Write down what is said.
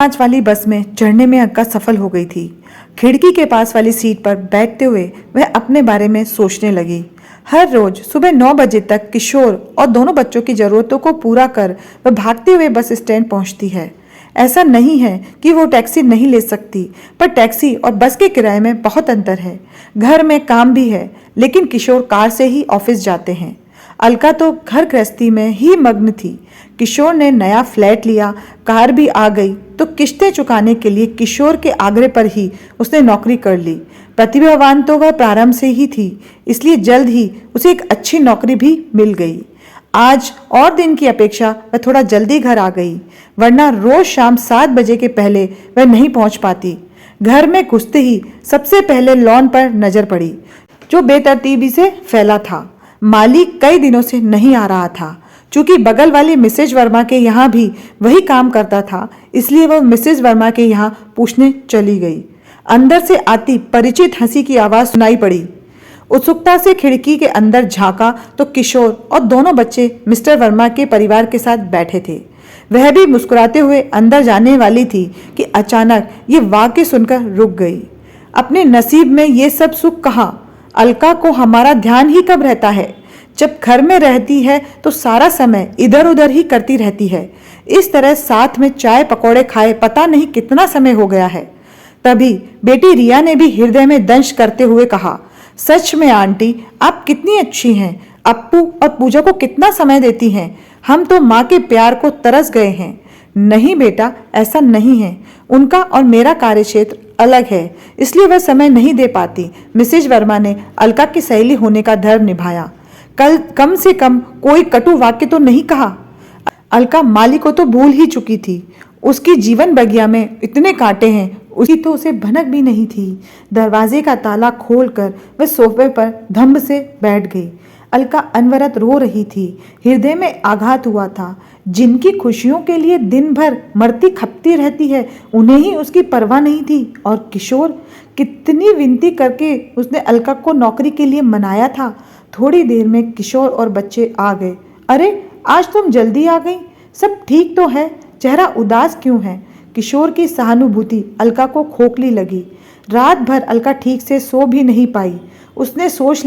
पाँच वाली बस में चढ़ने में अक्का सफल हो गई थी। खिड़की के पास वाली सीट पर बैठते हुए वह अपने बारे में सोचने लगी। हर रोज सुबह 9 बजे तक किशोर और दोनों बच्चों की जरूरतों को पूरा कर वह भागते हुए बस स्टैंड पहुंचती है। ऐसा नहीं है कि वो टैक्सी नहीं ले सकती, पर टैक्सी और बस के किराए में बहुत अंतर है। घर में काम भी है, लेकिन किशोर कार से ही ऑफिस जाते हैं। अलका तो घर गृहस्थी में ही मग्न थी। किशोर ने नया फ्लैट लिया, कार भी आ गई, तो किश्तें चुकाने के लिए किशोर के आग्रह पर ही उसने नौकरी कर ली। प्रतिभावान तो वह प्रारंभ से ही थी, इसलिए जल्द ही उसे एक अच्छी नौकरी भी मिल गई। आज और दिन की अपेक्षा वह थोड़ा जल्दी घर आ गई, वरना रोज शाम 7 बजे के पहले वह नहीं पहुंच पाती। घर में घुसते ही सबसे पहले लॉन पर नजर पड़ी, जो बेतरतीबी से फैला था। मालिक कई दिनों से नहीं आ रहा था। चूंकि बगल वाली मिसेज वर्मा के यहाँ भी वही काम करता था, इसलिए वह मिसेज वर्मा के यहाँ पूछने चली गई। अंदर से आती परिचित हंसी की आवाज सुनाई पड़ी। उत्सुकता से खिड़की के अंदर झांका तो किशोर और दोनों बच्चे मिस्टर वर्मा के परिवार के साथ बैठे थे। वह भी मुस्कुराते हुए अंदर जाने वाली थी कि अचानक ये वाक्य सुनकर रुक गई। अपने नसीब में ये सब सुख कहाँ? अलका को हमारा ध्यान ही कब रहता है? जब घर में रहती है तो सारा समय इधर उधर ही करती रहती है। इस तरह साथ में चाय पकौड़े खाए पता नहीं कितना समय हो गया है। तभी बेटी रिया ने भी हृदय में दंश करते हुए कहा, सच में आंटी, आप कितनी अच्छी हैं। अप्पू और पूजा को कितना समय देती हैं। हम तो माँ के प्यार को तरस गए हैं। नहीं बेटा, ऐसा नहीं है। उनका और मेरा कार्यक्षेत्र अलग है, इसलिए वह समय नहीं दे पाती। मिसेज वर्मा ने अलका की सहेली होने का धर्म निभाया। कल कम से कम कोई कटु वाक्य तो नहीं कहा। अलका माली को तो भूल ही चुकी थी। उसकी जीवन बगिया में इतने कांटे हैं, उसकी तो उसे भनक भी नहीं थी। दरवाजे का ताला खोलकर वह सोफे पर धम्म से बैठ गई। अलका अनवरत रो रही थी। हृदय में आघात हुआ था। जिनकी खुशियों के लिए दिन भर मरती खपती रहती है, उन्हें ही उसकी परवाह नहीं थी। और किशोर, कितनी विनती करके उसने अलका को नौकरी के लिए मनाया था। थोड़ी देर में किशोर और बच्चे आ गए। अरे, आज तुम जल्दी आ गई। सब ठीक तो है? चेहरा उदास क्यों है? किशोर की सहानुभूति अलका को खोखली लगी। रात भर अलका ठीक से सो भी नहीं पाई। उसने सोच